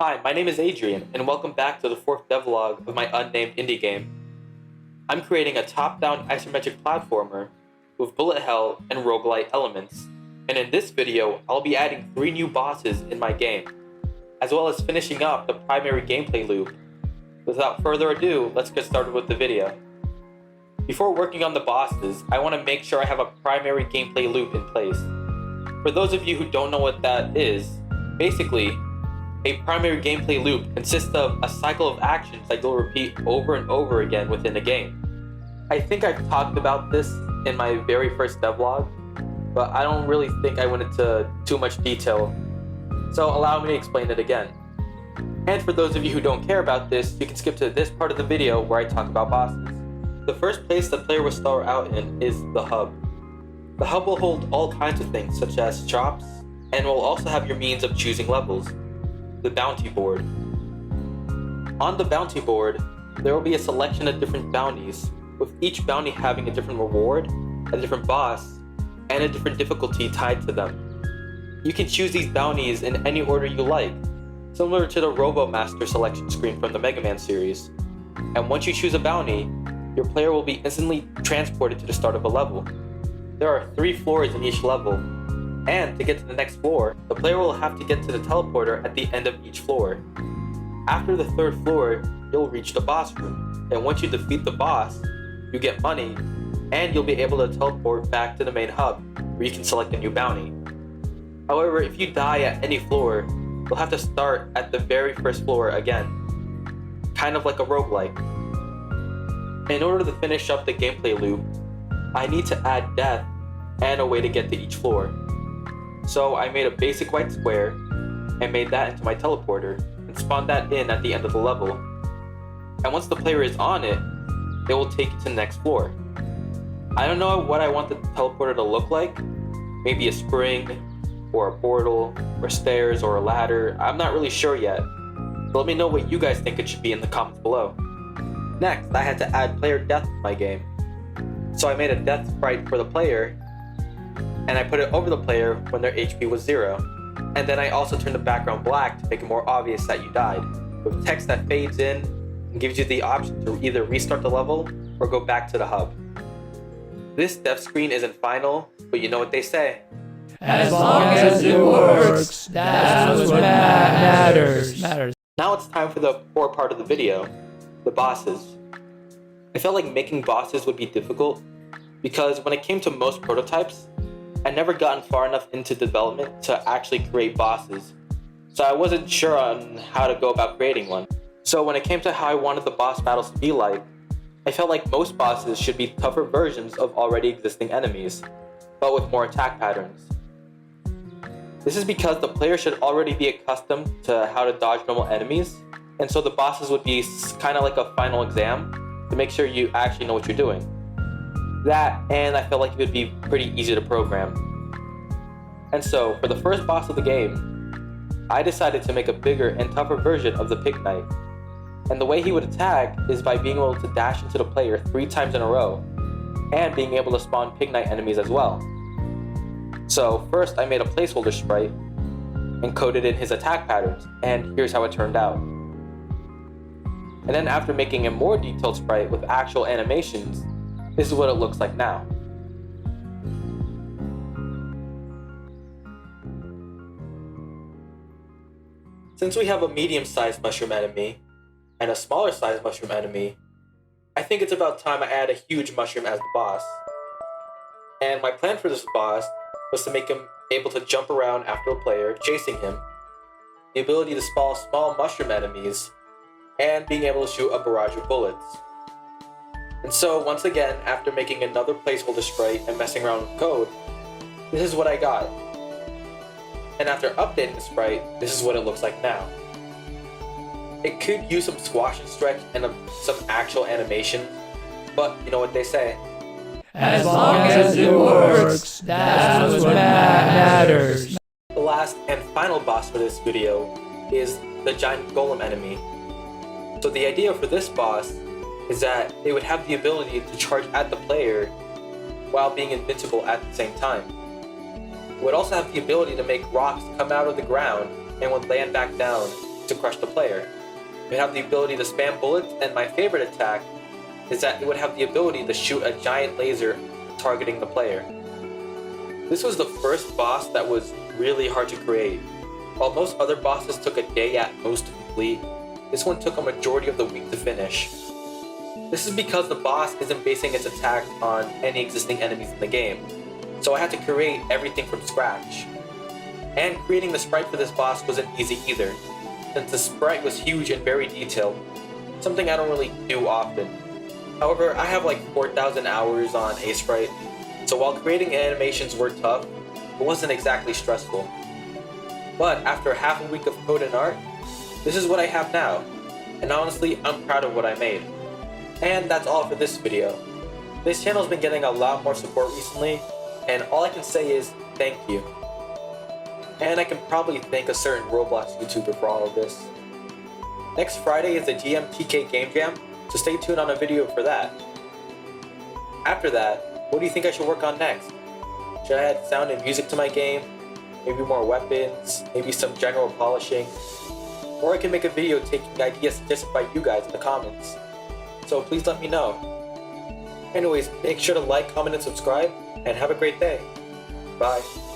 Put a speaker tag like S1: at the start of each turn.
S1: Hi, my name is Adrian, and welcome back to the fourth devlog of my unnamed indie game. I'm creating a top-down isometric platformer with bullet hell and roguelite elements, and in this video, I'll be adding 3 new bosses in my game, as well as finishing up the primary gameplay loop. Without further ado, let's get started with the video. Before working on the bosses, I want to make sure I have a primary gameplay loop in place. For those of you who don't know what that is, basically, a primary gameplay loop consists of a cycle of actions that you'll repeat over and over again within a game. I think I've talked about this in my very first devlog, but I don't really think I went into too much detail, so allow me to explain it again. And for those of you who don't care about this, you can skip to this part of the video where I talk about bosses. The first place the player will start out in is the hub. The hub will hold all kinds of things such as shops, and will also have your means of choosing levels. The bounty board. On the bounty board, there will be a selection of different bounties, with each bounty having a different reward, a different boss, and a different difficulty tied to them. You can choose these bounties in any order you like, similar to the Robo Master selection screen from the Mega Man series. And once you choose a bounty, your player will be instantly transported to the start of a level. There are 3 floors in each level, and to get to the next floor, the player will have to get to the teleporter at the end of each floor. After the 3rd floor, you'll reach the boss room, and once you defeat the boss, you get money, and you'll be able to teleport back to the main hub, where you can select a new bounty. However, if you die at any floor, you'll have to start at the very first floor again, kind of like a roguelike. In order to finish up the gameplay loop, I need to add death and a way to get to each floor. So I made a basic white square and made that into my teleporter and spawned that in at the end of the level. And once the player is on it, it will take you to the next floor. I don't know what I want the teleporter to look like. Maybe a spring, or a portal, or stairs, or a ladder. I'm not really sure yet. So let me know what you guys think it should be in the comments below. Next, I had to add player death to my game. So I made a death sprite for the player, and I put it over the player when their HP was 0. And then I also turned the background black to make it more obvious that you died, with text that fades in and gives you the option to either restart the level or go back to the hub. This death screen isn't final, but you know what they say.
S2: As long as it works, that's what matters.
S1: Now it's time for the core part of the video, the bosses. I felt like making bosses would be difficult because when it came to most prototypes, I'd never gotten far enough into development to actually create bosses, so I wasn't sure on how to go about creating one. So when it came to how I wanted the boss battles to be like, I felt like most bosses should be tougher versions of already existing enemies, but with more attack patterns. This is because the player should already be accustomed to how to dodge normal enemies, and so the bosses would be kind of like a final exam to make sure you actually know what you're doing. That, and I felt like it would be pretty easy to program. And so, for the first boss of the game, I decided to make a bigger and tougher version of the Pig Knight. And the way he would attack is by being able to dash into the player 3 times in a row, and being able to spawn Pig Knight enemies as well. So first I made a placeholder sprite, and coded in his attack patterns, and here's how it turned out. And then after making a more detailed sprite with actual animations, this is what it looks like now. Since we have a medium-sized mushroom enemy and a smaller-sized mushroom enemy, I think it's about time I add a huge mushroom as the boss. And my plan for this boss was to make him able to jump around after a player chasing him, the ability to spawn small mushroom enemies, and being able to shoot a barrage of bullets. And so, once again, after making another placeholder sprite and messing around with code, this is what I got. And after updating the sprite, this is what it looks like now. It could use some squash and stretch and some actual animation, but you know what they say.
S2: As long as it works, that's what matters.
S1: The last and final boss for this video is the giant golem enemy. So the idea for this boss is that it would have the ability to charge at the player while being invincible at the same time. It would also have the ability to make rocks come out of the ground and would land back down to crush the player. It would have the ability to spam bullets, and my favorite attack is that it would have the ability to shoot a giant laser targeting the player. This was the first boss that was really hard to create. While most other bosses took a day at most to complete, this one took a majority of the week to finish. This is because the boss isn't basing its attack on any existing enemies in the game, so I had to create everything from scratch. And creating the sprite for this boss wasn't easy either, since the sprite was huge and very detailed, something I don't really do often. However, I have like 4,000 hours on a sprite, so while creating animations were tough, it wasn't exactly stressful. But after half a week of code and art, this is what I have now, and honestly, I'm proud of what I made. And that's all for this video. This channel's been getting a lot more support recently, and all I can say is thank you. And I can probably thank a certain Roblox YouTuber for all of this. Next Friday is the GMTK Game Jam, so stay tuned on a video for that. After that, what do you think I should work on next? Should I add sound and music to my game? Maybe more weapons? Maybe some general polishing? Or I can make a video taking ideas suggested by you guys in the comments. So please let me know. Anyways, make sure to like, comment, and subscribe, and have a great day. Bye.